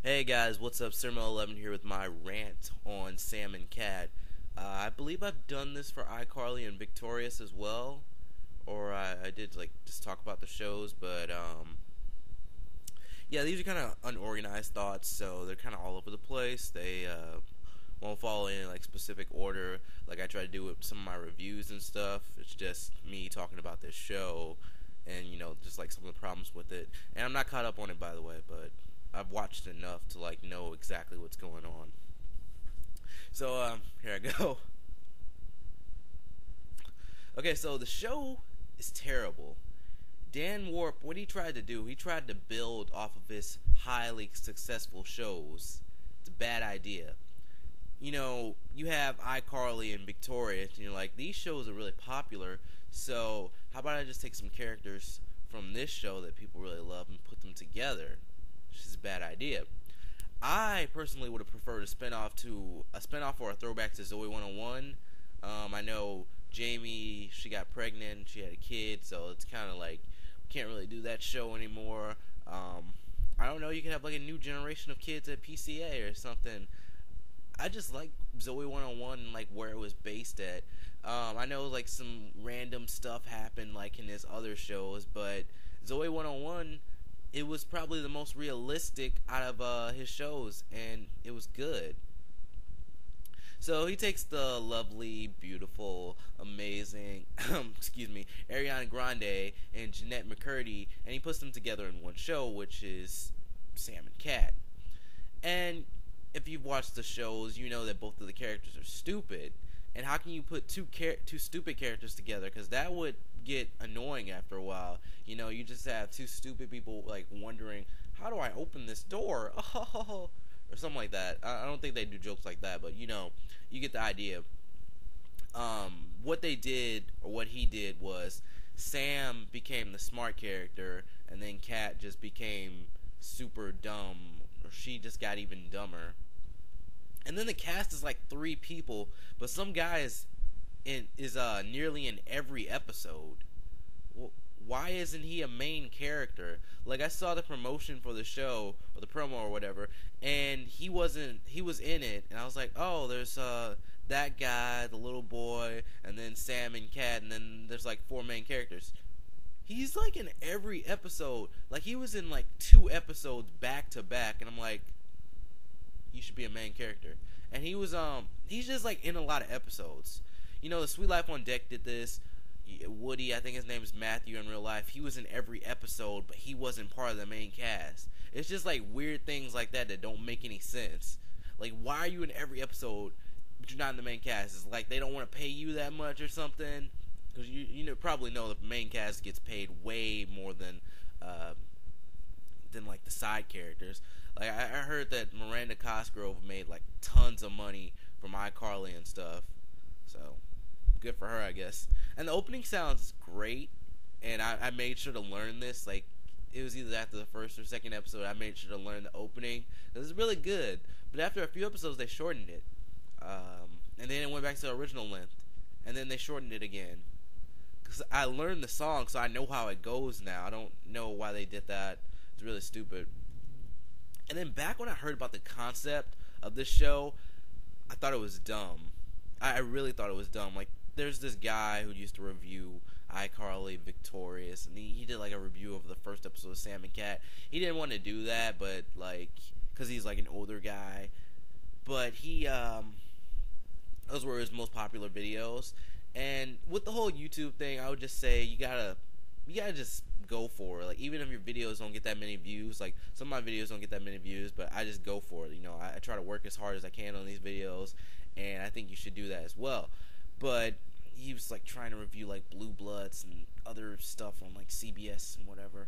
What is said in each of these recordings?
Hey guys, what's up? Sermo11 here with my rant on Sam and Cat. I believe I've done this for iCarly and Victorious as well, or I did like just talk about the shows, but yeah, these are kind of unorganized thoughts, so they're kind of all over the place. They won't follow in like specific order, like I try to do with some of my reviews and stuff. It's just me talking about this show, and just like some of the problems with it. And I'm not caught up on it, by the way, but I've watched enough to like know exactly what's going on. So here I go. Okay, so the show is terrible. Dan Warp, what he tried to do, he tried to build off of his highly successful shows. It's a bad idea. You have iCarly and Victoria, and you're like, these shows are really popular, so how about I just take some characters from this show that people really love and put them together? Which is a bad idea. I personally would have preferred a spinoff or a throwback to Zoe 101. I know Jamie, she got pregnant, she had a kid, so it's kind of like we can't really do that show anymore. I don't know, you could have like a new generation of kids at PCA or something. I just like Zoe 101 and like where it was based at. I know like some random stuff happened like in his other shows, but Zoe 101, it was probably the most realistic out of his shows, and it was good. So he takes the lovely, beautiful, amazing, excuse me, Ariana Grande and Jeanette McCurdy, and he puts them together in one show, which is Sam and Cat. And if you've watched the shows, you know that both of the characters are stupid. And how can you put two stupid characters together? Because that would get annoying after a while. You just have two stupid people like wondering, how do I open this door? Oh, or something like that. I don't think they do jokes like that, but you get the idea. What they did, or what he did, was Sam became the smart character, and then Kat just became super dumb, or she just got even dumber. And then the cast is like 3 people, but some guy is nearly in every episode. Why isn't he a main character? Like, I saw the promotion for the show, or the promo or whatever, and he was in it, and I was like, oh, there's that guy, the little boy, and then Sam and Kat, and then there's like 4 main characters. He's like in every episode. Like, he was in like 2 episodes back to back, and I'm like, you should be a main character. And he's just like in a lot of episodes. The Sweet Life on Deck did this. Woody, I think his name is Matthew in real life, he was in every episode, but he wasn't part of the main cast. It's just like weird things like that don't make any sense. Like, why are you in every episode but you're not in the main cast? It's like they don't want to pay you that much or something. Because you probably know the main cast gets paid way more than like the side characters. Like, I heard that Miranda Cosgrove made like tons of money from iCarly and stuff. So good for her, I guess. And the opening sounds great, and I made sure to learn this. Like, it was either after the first or second episode, I made sure to learn the opening. It was really good, but after a few episodes, they shortened it, and then it went back to the original length, and then they shortened it again. Cause I learned the song, so I know how it goes now. I don't know why they did that. It's really stupid. And then back when I heard about the concept of this show, I thought it was dumb. I really thought it was dumb. Like, there's this guy who used to review iCarly, Victorious, and he did like a review of the first episode of Sam and Cat. He didn't want to do that, but like, because he's like an older guy. But those were his most popular videos. And with the whole YouTube thing, I would just say you gotta just go for it. Like, even if your videos don't get that many views, like some of my videos don't get that many views, but I just go for it. I try to work as hard as I can on these videos, and I think you should do that as well. But he was like trying to review like Blue Bloods and other stuff on like CBS and whatever.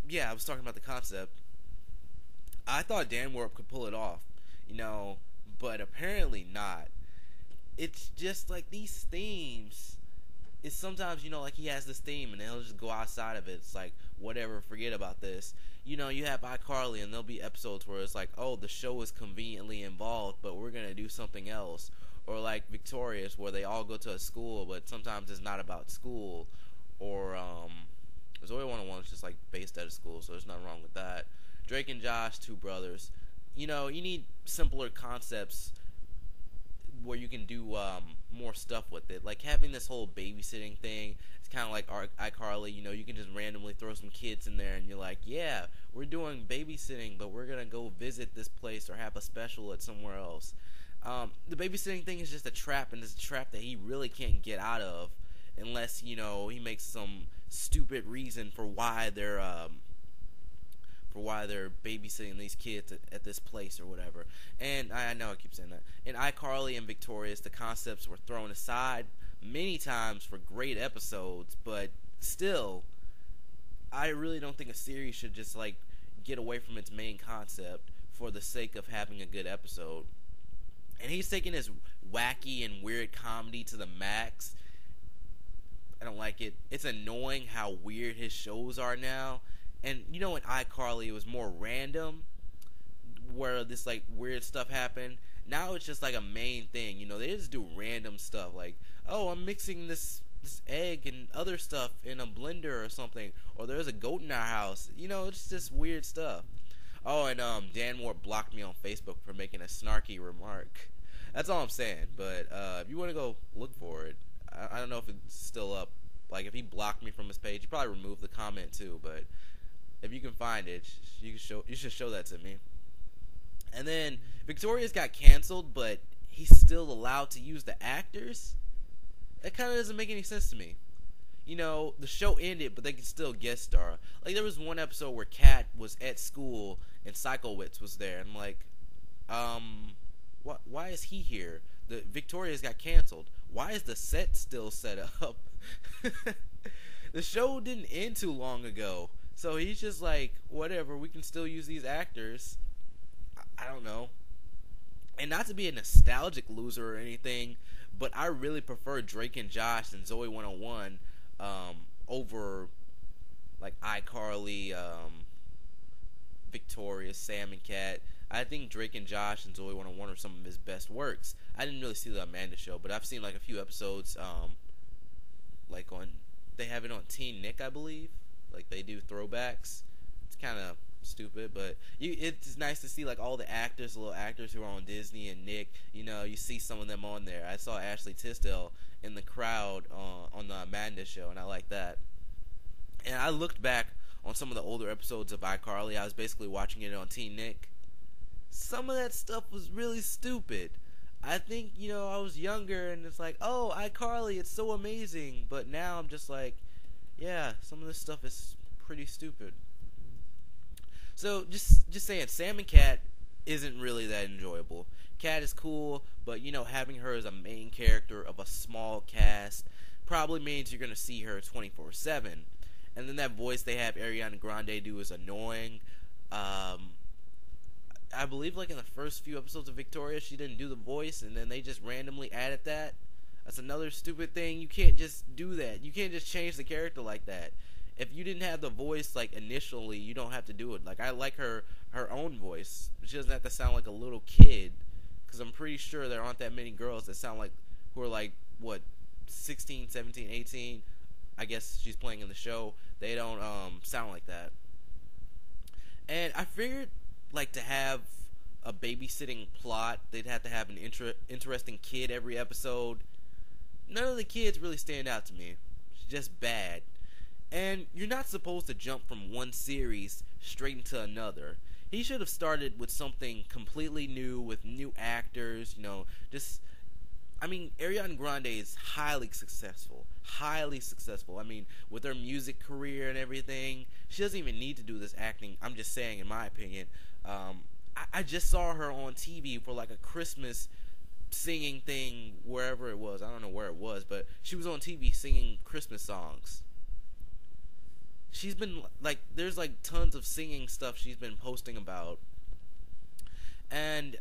Yeah, I was talking about the concept. I thought Dan Warp could pull it off, but apparently not. It's just like these themes. It's sometimes, like he has this theme and he'll just go outside of it. It's like, whatever, forget about this. You have iCarly and there'll be episodes where it's like, oh, the show is conveniently involved, but we're going to do something else. Or like Victorious, where they all go to a school, but sometimes it's not about school. Or Zoe 101 is just like based at a school, so there's nothing wrong with that. Drake and Josh, two brothers. You know, you need simpler concepts where you can do more stuff with it. Like having this whole babysitting thing. It's kind of like iCarly. You know, you can just randomly throw some kids in there, and you're like, yeah, we're doing babysitting, but we're gonna go visit this place or have a special at somewhere else. The babysitting thing is just a trap, and it's a trap that he really can't get out of unless, you know, he makes some stupid reason for why they're babysitting these kids at this place or whatever. And I know I keep saying that. In iCarly and Victorious, the concepts were thrown aside many times for great episodes, but still, I really don't think a series should just like get away from its main concept for the sake of having a good episode. And he's taking his wacky and weird comedy to the max. I don't like it. It's annoying how weird his shows are now. And you know, in iCarly, it was more random, where this like weird stuff happened. Now it's just like a main thing. You know, they just do random stuff like, oh, I'm mixing this egg and other stuff in a blender or something, or there's a goat in our house. You know, it's just weird stuff. Oh, and Dan Warp blocked me on Facebook for making a snarky remark. That's all I'm saying. But if you want to go look for it, I don't know if it's still up. Like if he blocked me from his page, he probably removed the comment too. But if you can find it, you should show that to me. And then Victorious got canceled, but he's still allowed to use the actors. That kind of doesn't make any sense to me. You know, the show ended, but they could still guest star. Like, there was one episode where Kat was at school and Psychowitz was there. And I'm like, why is he here? The Victorious got canceled. Why is the set still set up? The show didn't end too long ago. So he's just like, whatever, we can still use these actors. I don't know. And not to be a nostalgic loser or anything, but I really prefer Drake and Josh and Zoe 101 over like iCarly, Victorious, Sam and Cat. I think Drake and Josh and Zoe 101 are some of his best works. I didn't really see the Amanda Show, but I've seen like a few episodes, like they have it on Teen Nick, I believe. Like they do throwbacks. It's kind of stupid, but it's nice to see like all the actors, the little actors who are on Disney and Nick. You know, you see some of them on there. I saw Ashley Tisdale in the crowd on the Amanda Show, and I like that. And I looked back on some of the older episodes of iCarly. I was basically watching it on Teen Nick. Some of that stuff was really stupid. I think, you know, I was younger and it's like, oh, iCarly, it's so amazing. But now I'm just like, yeah, some of this stuff is pretty stupid. So, just saying, Sam and Cat isn't really that enjoyable. Cat is cool, but, you know, having her as a main character of a small cast probably means you're going to see her 24/7. And then that voice they have Ariana Grande do is annoying. I believe, like, in the first few episodes of Victoria, she didn't do the voice, and then they just randomly added that. That's another stupid thing. You can't just do that. You can't just change the character like that. If you didn't have the voice, like, initially, you don't have to do it. Like, I like her own voice. She doesn't have to sound like a little kid. Because I'm pretty sure there aren't that many girls that sound like, who are like, what, 16, 17, 18? I guess she's playing in the show. They don't sound like that. And I figured, like, to have a babysitting plot, they'd have to have an interesting kid every episode. None of the kids really stand out to me. It's just bad. And you're not supposed to jump from one series straight into another. He should have started with something completely new, with new actors, you know, just... I mean, Ariana Grande is highly successful. Highly successful. I mean, with her music career and everything, she doesn't even need to do this acting. I'm just saying, in my opinion. I just saw her on TV for like a Christmas singing thing, wherever it was. I don't know where it was, but she was on TV singing Christmas songs. She's been, like, there's like tons of singing stuff she's been posting about. And,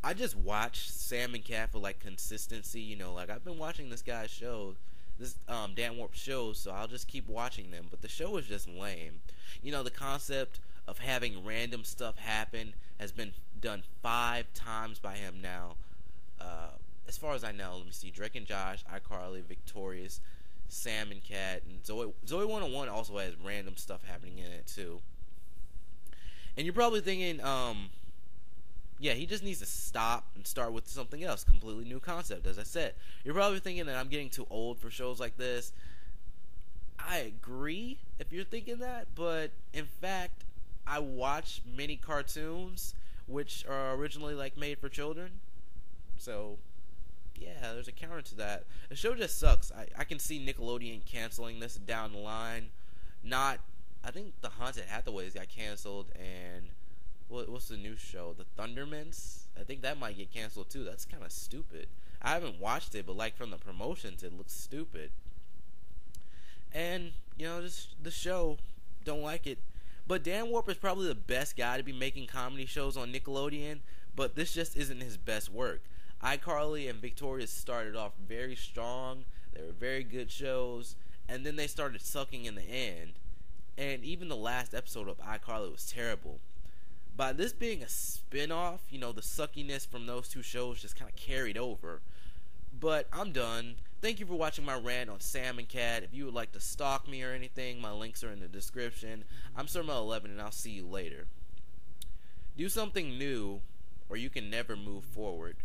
I just watch Sam and Cat for, like, consistency, you know, like, I've been watching this guy's show, this, Dan Warp show, so I'll just keep watching them, but the show is just lame. You know, the concept of having random stuff happen has been done 5 times by him now. As far as I know, let me see, Drake and Josh, iCarly, Victorious, Sam and Cat, and Zoe 101 also has random stuff happening in it too. And you're probably thinking, yeah, he just needs to stop and start with something else, completely new concept. As I said, you're probably thinking that I'm getting too old for shows like this. I agree if you're thinking that, but in fact, I watch many cartoons which are originally like made for children. So yeah, there's a counter to that. The show just sucks. I can see Nickelodeon canceling this down the line. Not, I think the Haunted Hathaways got canceled, and what's the new show? The Thundermans? I think that might get canceled too. That's kind of stupid. I haven't watched it, but like from the promotions, it looks stupid. And you know, just the show, don't like it. But Dan Warp is probably the best guy to be making comedy shows on Nickelodeon, but this just isn't his best work. iCarly and Victoria started off very strong. They were very good shows, and then they started sucking in the end. And even the last episode of iCarly was terrible. By this being a spin-off, you know, the suckiness from those two shows just kind of carried over. But I'm done. Thank you for watching my rant on Sam and Cat. If you would like to stalk me or anything, my links are in the description. I'm Sirmel11, and I'll see you later. Do something new, or you can never move forward.